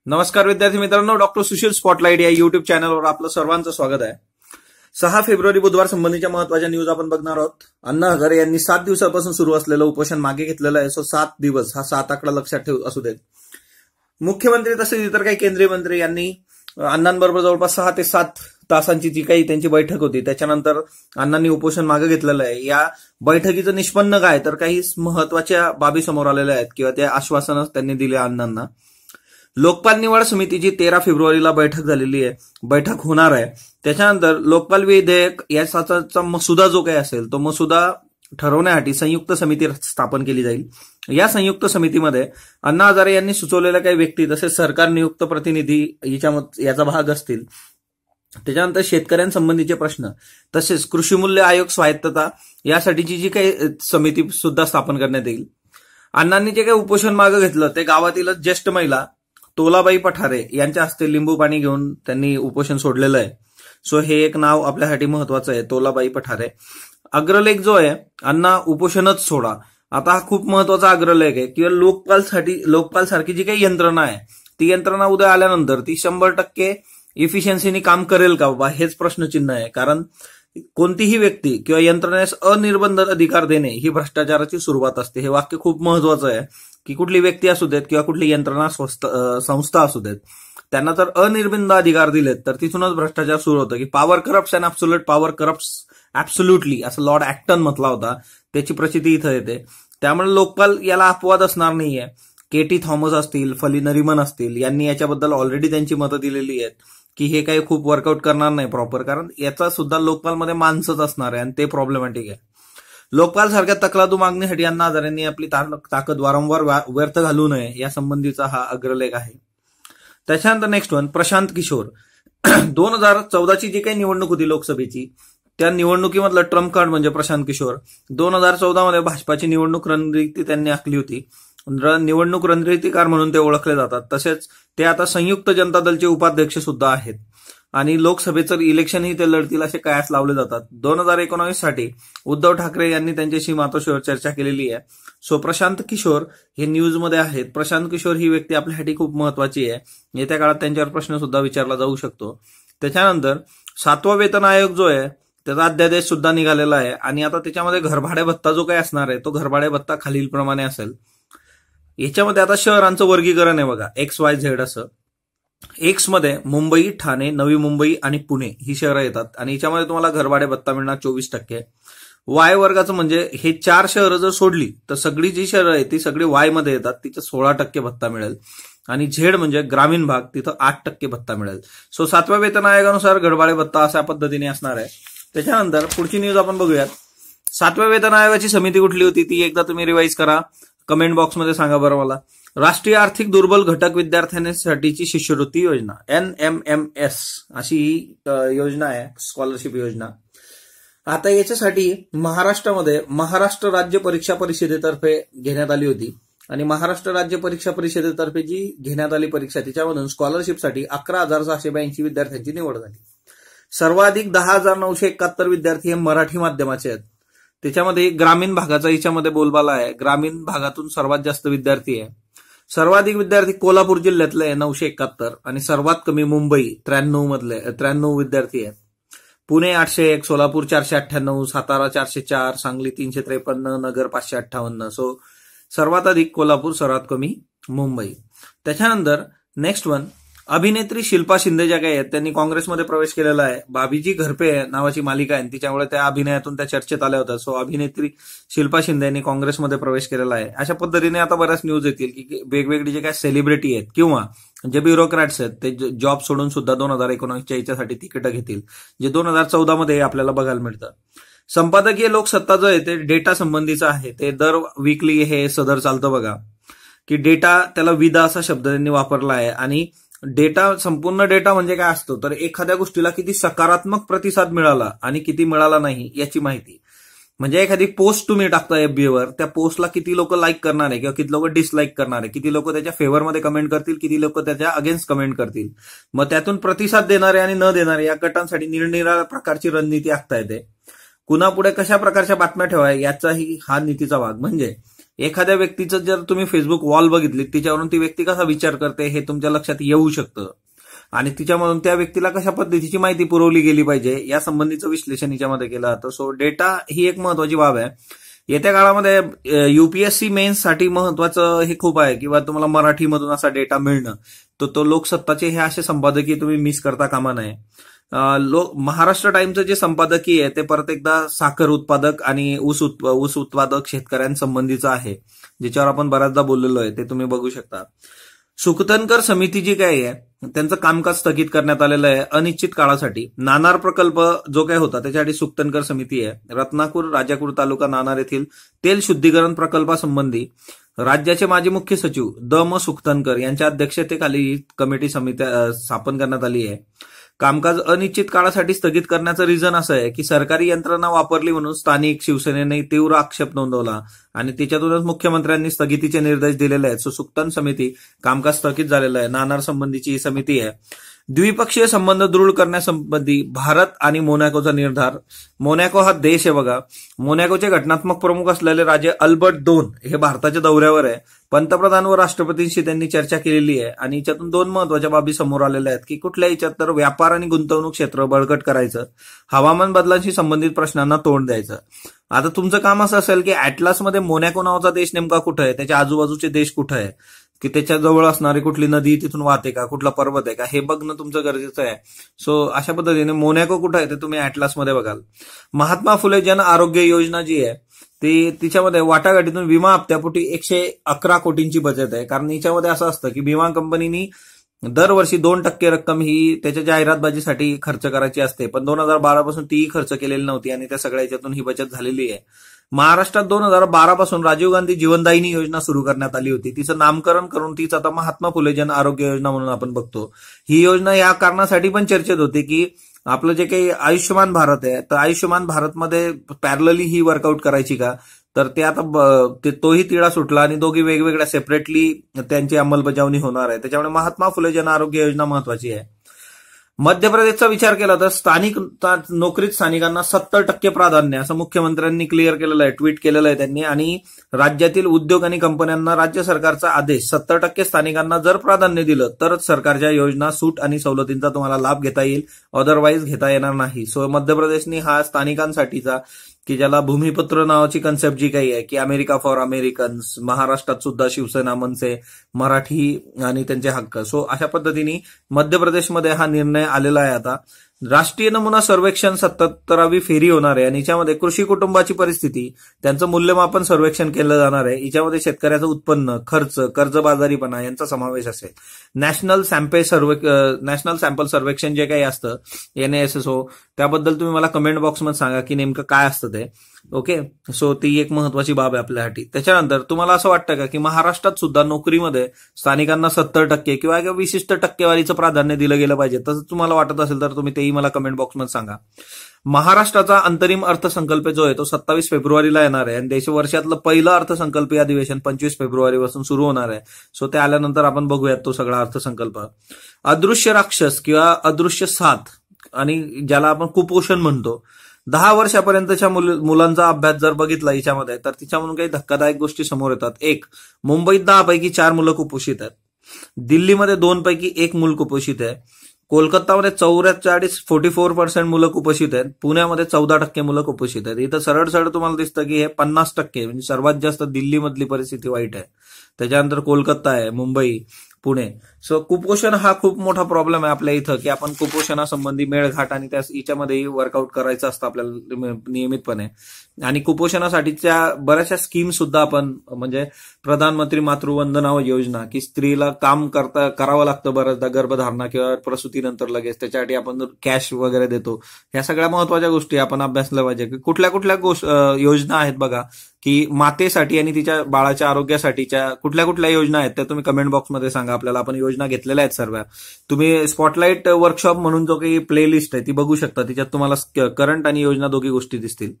नमस्कार विद्यार्थी मित्रांनो, डॉक्टर सुशील स्पॉटलाइट या युट्यूब चॅनलवर आपलं सर्वांचं स्वागत आहे। 6 फेब्रुवारी बुधवार संबंधीच्या महत्त्वाच्या न्यूज आपण बघणार आहोत। अण्णा हजारे यांनी 7 दिवसापासून सुरू असलेलं उपोषण मागे घेतलेलं आहे। 7 दिवस हा 7 आकडा लक्षात ठेवू असू देत। मुख्यमंत्री तसेच इतर काही केंद्रीय मंत्री यांनी अण्णांबरोबर जवळपास 6 ते 7 तासांची जी काही त्यांची बैठक होती, त्याच्यानंतर अण्णांनी उपोषण मागे घेतलेलं आहे। या बैठकीचं निष्पन्न काय तर काही महत्त्वाच्या बाबी समोर आलेल्या आहेत किंवा त्या आश्वासनं त्यांनी दिले अण्णांना। लोकपाल निवड समितीची 13 फेब्रुवारीला बैठक झालेली आहे, बैठक होणार आहे। त्याच्यानंतर लोकपाल विधेयक याचा मसुदा जो काही असेल तो मसुदा ठरवण्यासाठी संयुक्त समिती स्थापन केली जाईल। या संयुक्त समितीमध्ये अण्णा हजारे यांनी सुचवलेल्या काही व्यक्ती तसेच सरकार नियुक्त प्रतिनिधी याचा भाग असतील। त्याच्यानंतर शेतकऱ्यांसंबंधीचे प्रश्न तसेच कृषी मूल्य आयोग स्वायत्तता यासाठीची जी काही समिती सुद्धा स्थापन करण्यात येईल। अण्णांनी जे काही उपोषण मागे घेतलं ते गावातीलच ज्येष्ठ महिला तोलाबाई पठारे यांच्या हस्ते लिंबू पाणी घेऊन त्यांनी उपोषण सोडलेलं आहे। सो हे एक नाव आपल्यासाठी महत्वाचं आहे, तोलाबाई पठारे। अग्रलेख जो आहे, अण्णा उपोषणच सोडा, आता हा खूप महत्वाचा अग्रलेख आहे किंवा लोकपाल सारखी जी काही यंत्रणा आहे ती यंत्रणा उद्या आल्यानंतर ती 100% इफिशियन्सीनी काम करेल का बाबा, हेच प्रश्नचिन्ह आहे। कारण कोणतीही व्यक्ती किंवा यंत्रणेस अनिर्बंध अधिकार देणे ही भ्रष्टाचाराची सुरुवात असते। हे वाक्य खूप महत्वाचं आहे की कुठली व्यक्ती असू देत किंवा कुठली यंत्रणा संस्था असू देत, त्यांना जर अनिर्बंध अधिकार दिलेत तर तिथूनच भ्रष्टाचार सुरू होतं। की power corrupts and absolute power corrupts absolutely असं लॉर्ड ऍक्टन म्हटला होता, त्याची प्रचिती इथं येते। त्यामुळे लोकपाल याला अपवाद असणार नाहीये। केटी थॉमस असतील, फली नरिमन असतील, यांनी याच्याबद्दल ऑलरेडी त्यांची मतं दिलेली आहेत की हे काही खूप वर्कआउट करणार नाही प्रॉपर, कारण याचा सुद्धा लोकपालमध्ये माणसंच असणार आहे आणि ते प्रॉब्लेमॅटिक आहे। लोकपाल सारख्या तकलादू मागणीसाठी अण्णा हजारेंनी आपली ताकद वारंवार व्यर्थ घालू नये या संबंधीचा हा अग्रलेख आहे। त्याच्यानंतर नेक्स्ट वन, प्रशांत किशोर। 2014ची जी काही निवडणूक होती लोकसभेची, त्या निवडणुकीमधलं ट्रम्प कार्ड म्हणजे प्रशांत किशोर। 2014 भाजपाची निवडणूक रणनीती त्यांनी आखली होती, निवडणूक रणनीतीकार म्हणून ते ओळखले जातात। तसेच ते आता संयुक्त जनता दलचे उपाध्यक्ष सुद्धा आहेत आणि लोकसभेचं इलेक्शनही ते लढतील असे कयास लावले जातात। 2019 साठी उद्धव ठाकरे यांनी त्यांच्याशी मातोश्रीवर चर्चा केलेली आहे। सो प्रशांत किशोर हे न्यूजमध्ये आहेत। प्रशांत किशोर ही व्यक्ती आपल्यासाठी खूप महत्वाची आहे, येत्या काळात त्यांच्यावर प्रश्न सुद्धा विचारला जाऊ शकतो। त्याच्यानंतर 7वा वेतन आयोग जो आहे त्याचा अध्यादेश सुद्धा निघालेला आहे आणि आता त्याच्यामध्ये घरभाडे भत्ता जो काही असणार आहे तो घरभाडे भत्ता खालीलप्रमाणे असेल। याच्यामध्ये आता शहरांचं वर्गीकरण आहे बघा, XYZ असं। एक्स मध्ये मुंबई, ठाणे, नवी मुंबई आणि पुणे ही शहरं येतात आणि याच्यामध्ये तुम्हाला घरभाडे भत्ता मिळणार 24%। वाय वर्गाचं म्हणजे हे 4 शहरं जर सोडली तर सगळी जी शहरं आहेत ती सगळी वाय मध्ये येतात, तिथं 16% भत्ता मिळेल। आणि झेड म्हणजे ग्रामीण भाग, तिथं 8% भत्ता मिळेल। सो 7व्या वेतन आयोगानुसार घरभाडे भत्ता अशा पद्धतीने असणार आहे। त्याच्यानंतर पुढची न्यूज आपण बघूयात। 7व्या वेतन आयोगाची समिती कुठली होती ती एकदा तुम्ही रिवाईज करा, कमेंट बॉक्समध्ये सांगा बरं मला। राष्ट्रीय आर्थिक दुर्बल घटक विद्यार्थ्यांसाठीची शिष्यवृत्ती योजना, NMMS अशी योजना आहे, स्कॉलरशिप योजना। आता याच्यासाठी महाराष्ट्रामध्ये महाराष्ट्र राज्य परीक्षा परिषदेतर्फे घेण्यात आली होती आणि महाराष्ट्र राज्य परीक्षा परिषदेतर्फे जी घेण्यात आली परीक्षा त्याच्यामधून स्कॉलरशिपसाठी 11,682 विद्यार्थ्यांची निवड झाली। सर्वाधिक 10,971 विद्यार्थी हे मराठी माध्यमाचे आहेत। त्याच्यामध्ये ग्रामीण भागाचा याच्यामध्ये बोलबाला आहे, ग्रामीण भागातून सर्वात जास्त विद्यार्थी आहे। सर्वाधिक विद्यार्थी कोल्हापूर जिल्ह्यातले 971 आणि सर्वात कमी मुंबई 93 विद्यार्थी आहे। पुणे 801, सोलापूर 498, सातारा 404, सांगली 353, नगर 558। सो सर्वात अधिक कोल्हापूर, सर्वात कमी मुंबई। त्याच्यानंतर नेक्स्ट वन, अभिनेत्री शिल्पा शिंदे ज्या काही आहेत त्यांनी काँग्रेसमध्ये प्रवेश केलेला आहे। भाभीजी घरपे नावाची मालिका आहे तिच्यामुळे त्या अभिनयातून त्या चर्चेत आल्या होत्या। सो अभिनेत्री शिल्पा शिंदे यांनी काँग्रेसमध्ये प्रवेश केलेला आहे। अशा पद्धतीने आता बऱ्याच न्यूज येतील की वेगवेगळी जे काही सेलिब्रिटी आहेत किंवा जे ब्युरोक्रॅट्स आहेत ते जॉब सोडून सुद्धा 2019च्या याच्यासाठी तिकीट घेतील, जे 2014 आपल्याला बघायला मिळतं। संपादकीय लोकसत्ता जो आहे ते डेटा संबंधीचं आहे, ते दर वीकली हे सदर चालतं बघा की डेटा, त्याला विदा असा शब्द त्यांनी वापरला आहे। आणि डेटा, संपूर्ण डेटा म्हणजे काय असतो तर एखाद्या गोष्टीला किती सकारात्मक प्रतिसाद मिळाला आणि किती मिळाला नाही याची माहिती। म्हणजे एखादी पोस्ट तुम्ही टाकता FB वर, त्या पोस्टला किती लोक लाईक करणार आहे किंवा किती लोक डिसलाईक करणार आहे, किती लोक त्याच्या फेवरमध्ये कमेंट करतील, किती लोक त्याच्या अगेन्स्ट कमेंट करतील। मग त्यातून प्रतिसाद देणारे आणि न देणारे या गटांसाठी निरनिराळ्या प्रकारची रणनीती आखता येते। कुणापुढे कशा प्रकारच्या बातम्या ठेवाय याचाही हा नीतीचा भाग। म्हणजे एखाद्या व्यक्तीचं जर तुम्ही फेसबुक वॉल बघितली, तिच्यावरून ती व्यक्ती कसा विचार करते हे तुमच्या लक्षात येऊ शकतं आणि तिच्यामधून त्या व्यक्तीला कशा पद्धतीची माहिती पुरवली गेली पाहिजे या संबंधीचं विश्लेषण याच्यामध्ये केलं जातं. सो डेटा ही एक महत्वाची बाब आहे. येत्या काळामध्ये युपीएससी मेन्स साठी महत्वाचं हे खूप आहे किंवा तुम्हाला मराठीमधून असा डेटा मिळणं, तो लोकसत्ताचे हे असे संपादकीय तुम्ही मिस करता कामा नये. महाराष्ट्र टाइमचं जे संपादकीय आहे ते परत एकदा साखर उत्पादक आणि ऊस उत्पादक शेतकऱ्यांसंबंधीचं आहे, ज्याच्यावर आपण बऱ्याचदा बोललेलो आहे, ते तुम्ही बघू शकता. सुकथनकर समिती जी काही आहे त्यांचं कामकाज स्थगित करण्यात आलेलं आहे अनिश्चित काळासाठी. नाणार प्रकल्प जो काही होता त्याच्यासाठी सुकथनकर समिती आहे. रत्नापूर राजापूर तालुका नाणार येथील तेल शुद्धीकरण प्रकल्पासंबंधी राज्याचे माजी मुख्य सचिव म सुकथनकर यांच्या अध्यक्षतेखाली ही कमिटी समिती स्थापन करण्यात आली आहे. कामकाज अनिश्चित काळासाठी स्थगित करण्याचं रिझन असं आहे की सरकारी यंत्रणा वापरली म्हणून स्थानिक शिवसेनेने तीव्र आक्षेप नोंदवला आणि त्याच्यातूनच मुख्यमंत्र्यांनी स्थगितीचे निर्देश दिलेले आहेत. सो सुकथन समिती कामकाज स्थगित झालेलं आहे. नाणार संबंधीची ही समिती आहे. द्विपक्षीय संबंध दृढ करण्यासंबंधी भारत आणि मोनॅकोचा निर्धार. मोनॅको हा देश आहे बघा. मोनॅकोचे घटनात्मक प्रमुख असलेले राजे अल्बर्ट II हे भारताच्या दौऱ्यावर आहे. पंतप्रधान व राष्ट्रपतींशी त्यांनी चर्चा केलेली आहे आणि याच्यातून 2 महत्वाच्या बाबी समोर आलेल्या आहेत की कुठल्या याच्यात तर व्यापार आणि गुंतवणूक क्षेत्र बळकट करायचं, हवामान बदलांशी संबंधित प्रश्नांना तोंड द्यायचं. आता तुमचं काम असं असेल की अॅटलासमध्ये मोनॅको नावाचा देश नेमका कुठं आहे, त्याच्या आजूबाजूचे देश कुठं आहे, की त्याच्या जवळ असणारी कुठली नदी तिथून वाहते का, कुठला पर्वत आहे का, हे बघणं तुमचं गरजेचं आहे. सो अशा पद्धतीने मोनॅको कुठं आहे ते तुम्ही अॅटलासमध्ये बघाल. महात्मा फुले जन आरोग्य योजना जी आहे तिच्यामध्ये वाटाघाटीतून विमा हप्त्यापोटी 111 कोटींची बचत आहे. कारण याच्यामध्ये असं असतं की विमा कंपनीनी दरवर्षी 2% रक्कम ही त्याच्या जाहिरातबाजीसाठी खर्च करायची असते, पण 2012 पासून तीही खर्च केलेली नव्हती आणि त्या सगळ्या याच्यातून ही बचत झालेली आहे. महाराष्ट्रात 2012 पासून राजीव गांधी जीवनदायिनी योजना सुरू करण्यात आली होती. तिचं नामकरण करून तीच आता महात्मा फुले जन आरोग्य योजना म्हणून आपण बघतो. ही योजना या कारणासाठी पण चर्चेत होती की आपलं जे काही आयुष्यमान भारत आहे तर आयुष्यमान भारतमध्ये पॅरलली ही वर्कआउट करायची का, तर ते आता तोही तिढा सुटला आणि दोघी वेगवेगळ्या सेपरेटली त्यांची अंमलबजावणी होणार आहे. त्याच्यामुळे महात्मा फुले जन आरोग्य योजना महत्वाची आहे. मध्य प्रदेशचा विचार केला तर स्थानिक नोकरीत स्थानिकांना 70% प्राधान्य असं मुख्यमंत्र्यांनी क्लिअर केलेलं आहे, ट्विट केलेलं आहे त्यांनी. आणि राज्यातील उद्योग आणि कंपन्यांना राज्य सरकारचा आदेश 70% स्थानिकांना जर प्राधान्य दिलं तरच सरकारच्या योजना, सूट आणि सवलतींचा तुम्हाला लाभ घेता येईल, अदरवाईज घेता येणार नाही. सो मध्य प्रदेशनी हा स्थानिकांसाठीचा की ज्याला भूमिपुत्र नावाची कन्सेप्ट जी काही आहे की अमेरिका फॉर अमेरिकन्स, महाराष्ट्रात सुद्धा शिवसेना, मनसे, मराठी आणि त्यांचे हक्क. सो अशा पद्धतीने मध्य प्रदेशमध्ये हा निर्णय आलेला आहे. आता राष्ट्रीय नमुना सर्वेक्षण 77वी फेरी होणार आहे आणि याच्यामध्ये कृषी कुटुंबाची परिस्थिती, त्यांचं मूल्यमापन सर्वेक्षण केलं जाणार आहे. याच्यामध्ये शेतकऱ्याचं उत्पन्न, खर्च, कर्जबाजारीपणा यांचा समावेश असेल. नॅशनल सॅम्पल सर्वेक्षण जे काही असतं NASSO, त्याबद्दल तुम्ही मला कमेंट बॉक्समध्ये सांगा की नेमकं काय असतं ते. ओके, सो ती एक महत्वाची बाब आहे आपल्यासाठी. त्याच्यानंतर तुम्हाला असं वाटतं का की महाराष्ट्रात सुद्धा नोकरीमध्ये स्थानिकांना 70% किंवा विशिष्ट टक्केवारीचं प्राधान्य दिलं गेलं पाहिजे, तसं तुम्हाला वाटत असेल तर तुम्ही तेही मला कमेंट बॉक्समध्ये सांगा. महाराष्ट्राचा अंतरिम अर्थसंकल्प जो आहे तो 27 फेब्रुवारीला येणार आहे आणि देशवर्षातलं पहिलं अर्थसंकल्पीय अधिवेशन 25 फेब्रुवारीपासून सुरू होणार आहे. सो ते आल्यानंतर आपण बघूयात तो सगळा अर्थसंकल्प. अदृश्य राक्षस किंवा अदृश्य साथ आणि ज्याला आपण कुपोषण म्हणतो, 10 वर्षापर्यंतच्या मुलांचा अभ्यास जर बघितला याच्यामध्ये तर तिच्यामधून काही धक्कादायक गोष्टी समोर येतात. 1, मुंबईत 10 पैकी 4 मुलं कुपोषित आहेत. दिल्लीमध्ये 2 पैकी 1 मूल कुपोषित आहे. कोलकातामध्ये 44% मुलं कुपोषित आहेत. पुण्यामध्ये 14% मुलं कुपोषित आहेत. इथं सरळ सरळ तुम्हाला दिसतं की हे 50%, म्हणजे सर्वात जास्त दिल्लीमधली परिस्थिती वाईट आहे. त्याच्यानंतर कोलकाता आहे, मुंबई, पुणे. सो कुपोषण हा खूप मोठा प्रॉब्लेम आहे आपल्या इथं की आपण कुपोषणासंबंधी मेळघाट आणि त्या याच्यामध्येही वर्कआउट करायचं असतं आपल्याला नियमितपणे. आणि कुपोषणासाठीच्या बऱ्याचशा स्कीम सुद्धा आपण, म्हणजे प्रधानमंत्री मातृवंदना योजना की स्त्रीला काम करावं लागतं बऱ्याचदा गर्भधारणा किंवा प्रसूतीनंतर लगेच, त्याच्यासाठी आपण कॅश वगैरे देतो. ह्या सगळ्या महत्वाच्या गोष्टी आपण अभ्यासल्या पाहिजे की कुठल्या कुठल्या योजना आहेत बघा की मातेसाठी आणि तिच्या बाळाच्या आरोग्यासाठीच्या कुठल्या कुठल्या योजना आहेत त्या तुम्ही कमेंट बॉक्समध्ये सांगा आपल्याला. आपण योजना घेतलेल्या आहेत सर्व. तुम्ही स्पॉटलाइट वर्कशॉप म्हणून जो काही प्लेलिस्ट आहे ती बघू शकता, तिच्यात तुम्हाला करंट आणि योजना दोघी गोष्टी दिसतील.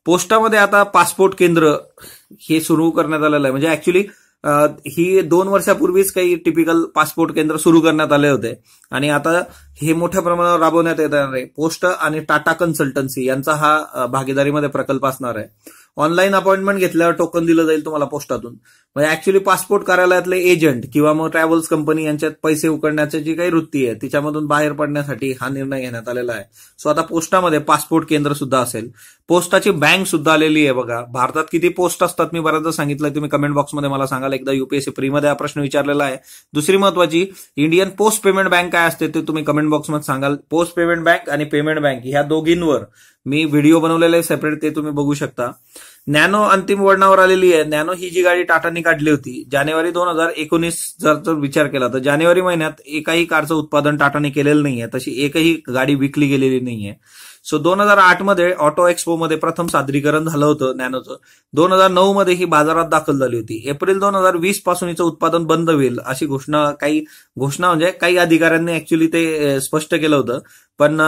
पोस्टामध्ये आता पासपोर्ट केंद्र हे सुरू करण्यात आलेलं आहे. म्हणजे ऍक्च्युली ही 2 वर्षापूर्वीच काही टिपिकल पासपोर्ट केंद्र सुरू करण्यात आले होते आणि आता हे मोठ्या प्रमाणावर राबवण्यात येणार आहे. पोस्ट आणि टाटा कन्सल्टन्सी यांचा हा भागीदारीमध्ये प्रकल्प असणार आहे. ऑनलाईन अपॉइंटमेंट घेतल्यावर टोकन दिलं जाईल तुम्हाला पोस्टातून. म्हणजे ऍक्च्युली पासपोर्ट कार्यालयातले एजंट किंवा मग ट्रॅव्हल्स कंपनी यांच्यात पैसे उकळण्याची जी काही वृत्ती आहे तिच्यामधून बाहेर पडण्यासाठी हा निर्णय घेण्यात आलेला आहे. सो आता पोस्टामध्ये पासपोर्ट केंद्र सुद्धा असेल. पोस्टाची बँक सुद्धा आलेली आहे बघा. भारतात किती पोस्ट असतात मी बऱ्याचदा सांगितलंय, तुम्ही कमेंट बॉक्समध्ये मला सांगाल. एकदा UPSC प्रीमध्ये हा प्रश्न विचारलेला आहे. दुसरी महत्वाची इंडियन पोस्ट पेमेंट बँक काय असते ते तुम्ही कमेंट बॉक्समध्ये सांगाल. पोस्ट पेमेंट बँक आणि पेमेंट बँक ह्या दोघींवर मी व्हिडिओ बनवलेले सेपरेट, ते तुम्ही बघू शकता. नॅनो अंतिम वळणावर आलेली आहे. नॅनो ही जी गाडी टाटाने काढली होती जानेवारी 2019 जर विचार केला तर जानेवारी महिन्यात एकाही कारचं उत्पादन टाटाने केलेलं नाहीये, तशी एकही गाडी विकली गेलेली नाहीये. सो 2008 मध्ये ऑटो एक्सपो मध्ये प्रथम सादरीकरण झालं होतं नॅनोचं. 2009 मध्ये ही बाजारात दाखल झाली होती. एप्रिल 2020 पासून हिचं उत्पादन बंद होईल अशी घोषणा म्हणजे काही अधिकाऱ्यांनी ऍक्च्युली ते स्पष्ट केलं होतं. पण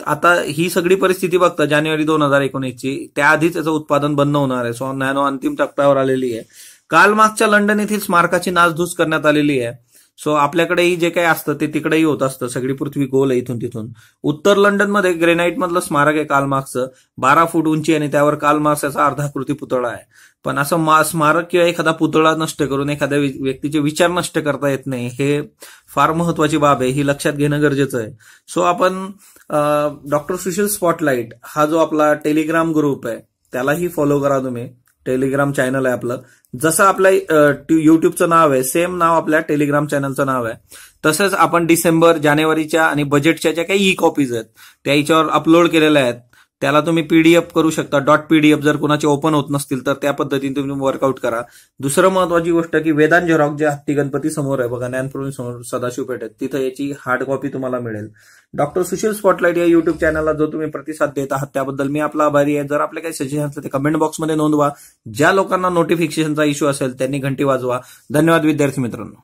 आता ही सगळी परिस्थिती बघता जानेवारी 2019ची, त्याआधीच याचं उत्पादन बंद होणार आहे. सो नॅनो अंतिम टप्प्यावर आलेली आहे. काल मागच्या लंडन येथील स्मारकाची नासधूस करण्यात आलेली आहे. सो आपल्याकडेही जे काही असतं ते तिकडेही होत असतं. सगळी पृथ्वी गोल आहे इथून तिथून. उत्तर लंडनमध्ये ग्रेनाईट मधलं स्मारक आहे कार्ल मार्क्सचं, 12 फूट उंची आणि त्यावर कार्ल मार्क्स याचा अर्धाकृती पुतळा आहे. पण असं स्मारक किंवा एखादा पुतळा नष्ट करून एखाद्या व्यक्तीचे विचार नष्ट करता येत नाही, हे फार महत्वाची बाब आहे, ही लक्षात घेणं गरजेचं आहे. सो आपण डॉक्टर सुशील स्पॉटलाईट हा जो आपला टेलिग्राम ग्रुप आहे त्यालाही फॉलो करा तुम्ही. टेलिग्राम चॅनल आहे आपलं. जसं आपल्या युट्यूबचं नाव आहे सेम नाव आपल्या टेलिग्राम चॅनलचं नाव आहे. तसंच आपण डिसेंबर जानेवारीच्या आणि बजेटच्या ज्या काही कॉपीज आहेत त्या याच्यावर अपलोड केलेल्या आहेत. त्याला तुम्ही PDF करू शकता. .pdf जर कोणाचे ओपन होत नसतील तर त्या पद्धतीने तुम्ही वर्कआउट करा. दुसरं महत्वाची गोष्ट की वेदांत झेरॉक्स जे हत्ती गणपती समोर आहे बघा, ज्ञानप्रवीण समोर सदाशिव पेठेत, तिथं याची हार्ड कॉपी तुम्हाला मिळेल. डॉक्टर सुशील स्पॉटलाईट या युट्यूब चॅनलला जो तुम्ही प्रतिसाद देत आहात त्याबद्दल मी आपला आभारी आहे. जर आपले काही सजेशन असले ते कमेंट बॉक्समध्ये नोंदवा. ज्या लोकांना नोटिफिकेशनचा इश्यू असेल त्यांनी घंटी वाजवा. धन्यवाद विद्यार्थी मित्रांनो.